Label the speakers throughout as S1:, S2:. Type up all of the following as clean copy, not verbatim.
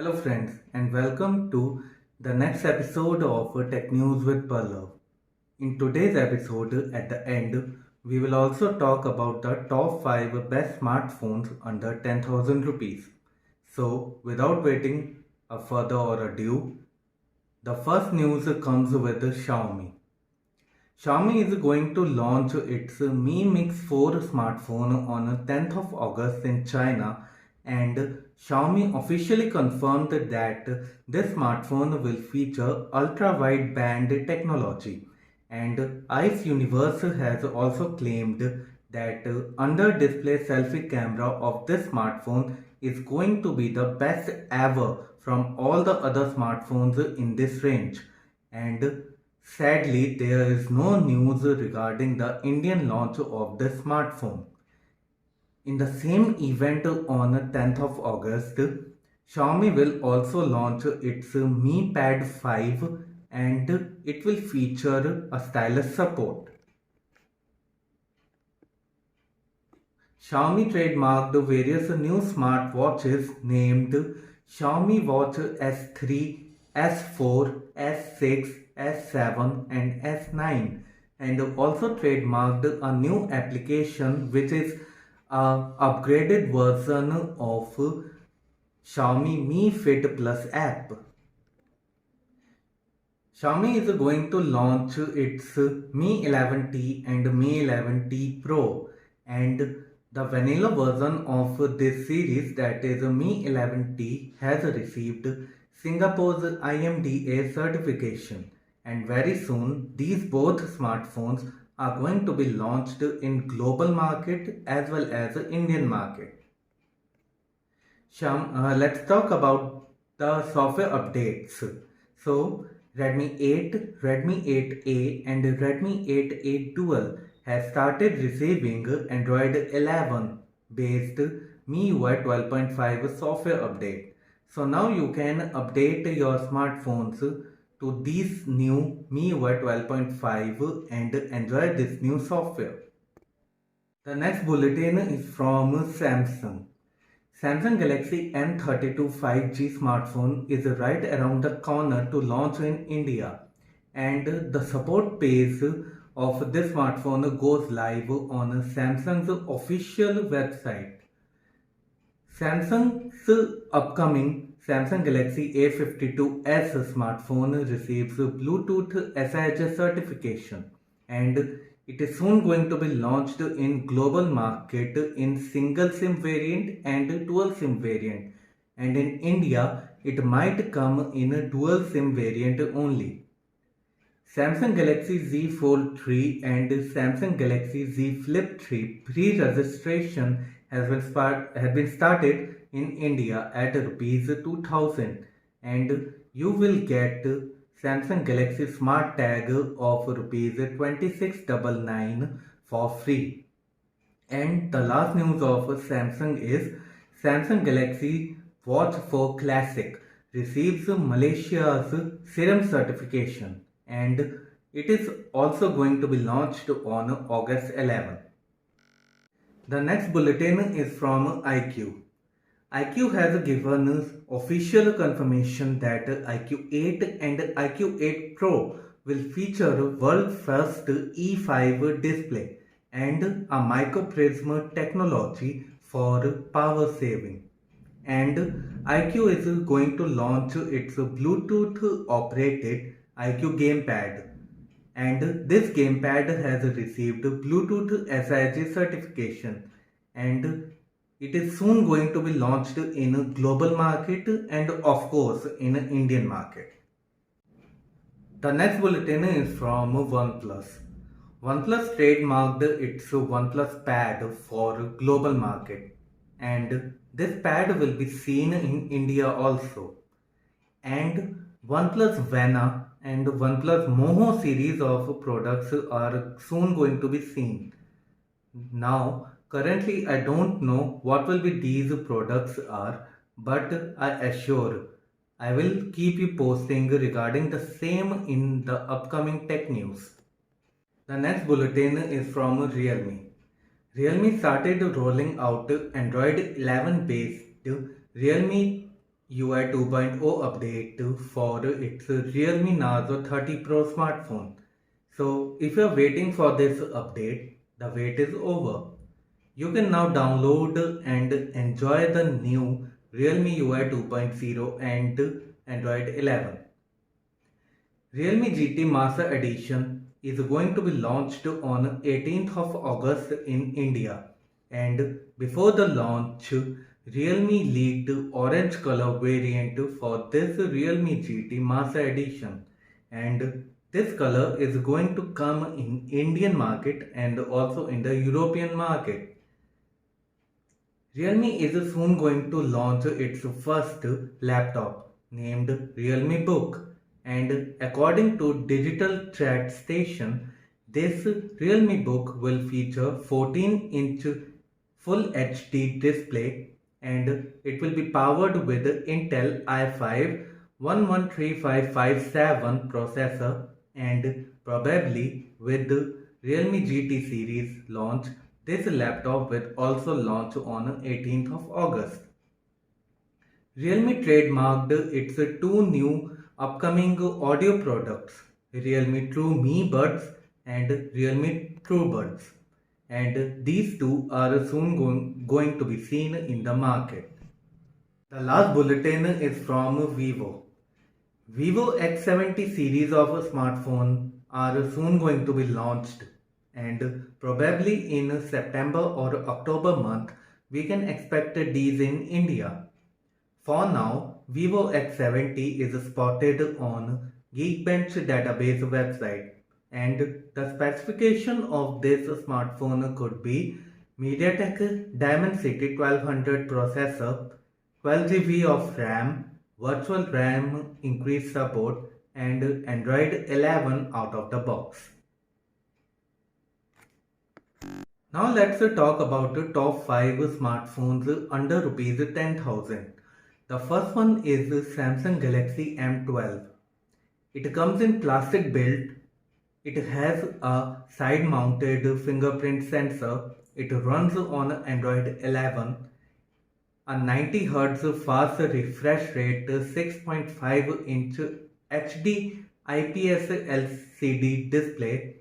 S1: Hello, friends, and welcome to the next episode of Tech News with Pallav. In today's episode, at the end, we will also talk about the top 5 best smartphones under 10,000 rupees. So, without waiting a further or ado, the first news comes with Xiaomi. Xiaomi is going to launch its Mi Mix 4 smartphone on 10th of August in China, and Xiaomi officially confirmed that this smartphone will feature ultra-wideband technology. And ICE Universe has also claimed that under-display selfie camera of this smartphone is going to be the best ever from all the other smartphones in this range. And sadly, there is no news regarding the Indian launch of the smartphone. In the same event on 10th of August, Xiaomi will also launch its Mi Pad 5 and it will feature a stylus support. Xiaomi trademarked various new smartwatches named Xiaomi Watch S3, S4, S6, S7 and S9, and also trademarked a new application which is an upgraded version of Xiaomi Mi Fit Plus app. Xiaomi is going to launch its Mi 11T and Mi 11T Pro, and the vanilla version of this series, that is Mi 11T, has received Singapore's IMDA certification, and very soon these both smartphones are going to be launched in global market as well as Indian market. Let's talk about the software updates. So Redmi 8, Redmi 8A and Redmi 8A Dual has started receiving Android 11 based MIUI 12.5 software update. So now you can update your smartphones to these new MIUI 12.5 and enjoy this new software. The next bulletin is from Samsung. Samsung Galaxy M32 5G smartphone is right around the corner to launch in India, and the support page of this smartphone goes live on Samsung's official website. Samsung's upcoming Samsung Galaxy A52s smartphone receives Bluetooth SIH certification, and it is soon going to be launched in global market in single SIM variant and dual SIM variant, and in India it might come in a dual SIM variant only. Samsung Galaxy Z Fold 3 and Samsung Galaxy Z Flip 3 pre-registration has been started in India at rupees 2000, and you will get Samsung Galaxy Smart Tag of rupees 2699 for free. And the last news of Samsung is Samsung Galaxy Watch 4 Classic receives Malaysia's Serum certification, and it is also going to be launched on August 11. The next bulletin is from iQOO. iQOO has given us official confirmation that iQOO 8 and iQOO 8 Pro will feature world first E5 display and a microprism technology for power saving. And iQOO is going to launch its Bluetooth operated iQOO gamepad, and this gamepad has received Bluetooth SIG certification, and it is soon going to be launched in global market and of course in Indian market. The next bulletin is from OnePlus. OnePlus trademarked its OnePlus Pad for global market, and this pad will be seen in India also. And OnePlus Vena and OnePlus Moho series of products are soon going to be seen. Now, currently I don't know what will be these products are, but I assure I will keep you posting regarding the same in the upcoming tech news. The next bulletin is from Realme. Realme started rolling out Android 11 based Realme UI 2.0 update for its Realme Narzo 30 Pro smartphone. So if you're waiting for this update, the wait is over. You can now download and enjoy the new Realme UI 2.0 and Android 11. Realme GT Master Edition is going to be launched on 18th of August in India, and before the launch, Realme leaked orange color variant for this Realme GT Master Edition, and this color is going to come in Indian market and also in the European market. Realme is soon going to launch its first laptop named Realme Book, and according to Digital Chat Station, this Realme Book will feature 14-inch Full HD display, and it will be powered with Intel i5 113557 processor, and probably with the Realme GT series launch. This laptop will also launch on 18th of August. Realme trademarked its two new upcoming audio products, Realme True Me Buds and Realme True Buds, and these two are soon going to be seen in the market. The last bulletin is from Vivo. Vivo X70 series of smartphone are soon going to be launched, and probably in September or October month we can expect these in India. For now, Vivo X70 is spotted on Geekbench database website, and the specification of this smartphone could be MediaTek Dimensity 1200 processor, 12 GB of RAM, virtual RAM increased support, and Android 11 out of the box. Now let's talk about the top 5 smartphones under rupees 10,000. The first one is Samsung Galaxy M12. It comes in plastic build. It has a side mounted fingerprint sensor. It runs on Android 11. A 90 Hz fast refresh rate, 6.5-inch HD IPS LCD display,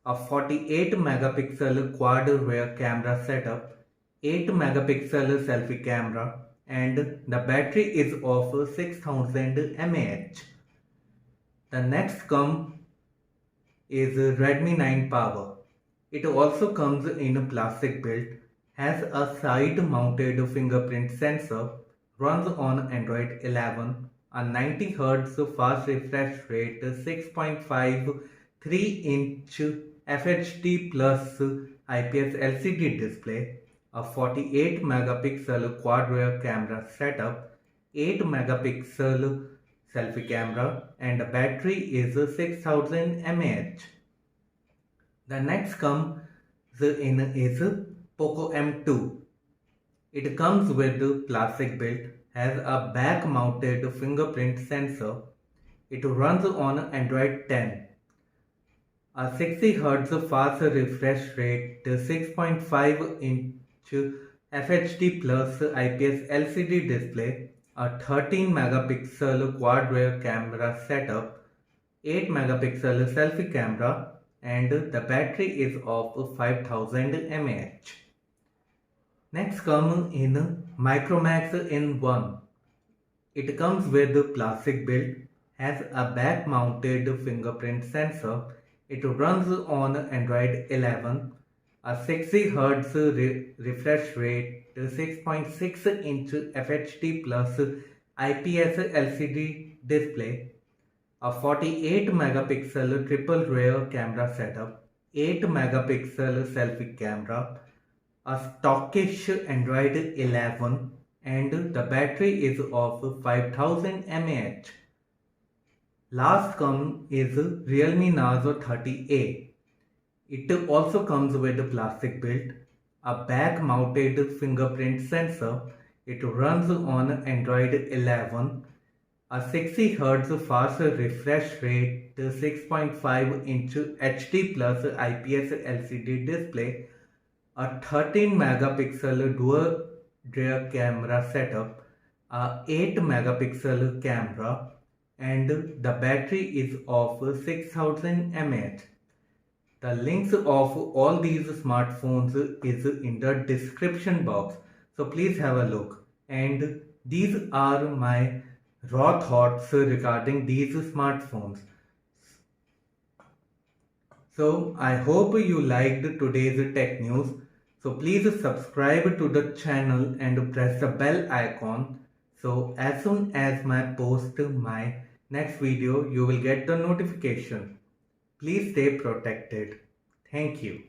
S1: a 48 megapixel quad rear camera setup, 8 megapixel selfie camera, and the battery is of 6000 mAh. The next come is Redmi 9 Power. It also comes in a plastic build, has a side mounted fingerprint sensor, runs on Android 11, a 90 Hz fast refresh rate, 6.5 3-inch FHD plus IPS LCD display, a 48 megapixel quad rear camera setup, 8 megapixel selfie camera, and the battery is 6000 mAh. The next comes in is Poco M2. It comes with plastic build, has a back mounted fingerprint sensor. It runs on Android 10. A 60 Hz fast refresh rate, 6.5-inch FHD plus IPS LCD display, a 13 megapixel quad rear camera setup, 8 megapixel selfie camera, and the battery is of 5000 mAh. Next comes in Micromax N1. It comes with plastic build, has a back mounted fingerprint sensor. It runs on Android 11, a 60 Hz refresh rate, 6.6-inch FHD plus IPS LCD display, a 48 megapixel triple rear camera setup, 8 megapixel selfie camera, a stockish Android 11, and the battery is of 5000 mAh. Last come is Realme Narzo 30A. It also comes with a plastic build, a back mounted fingerprint sensor. It runs on Android 11, a 60 Hz fast refresh rate, 6.5-inch HD plus IPS LCD display, a 13 megapixel dual rear camera setup, a 8 megapixel camera, and the battery is of 6000 mAh. The links of all these smartphones is in the description box, so please have a look. And these are my raw thoughts regarding these smartphones. So I hope you liked today's tech news. So please subscribe to the channel and press the bell icon. So as soon as I post my next video, you will get the notification. Please stay protected. Thank you.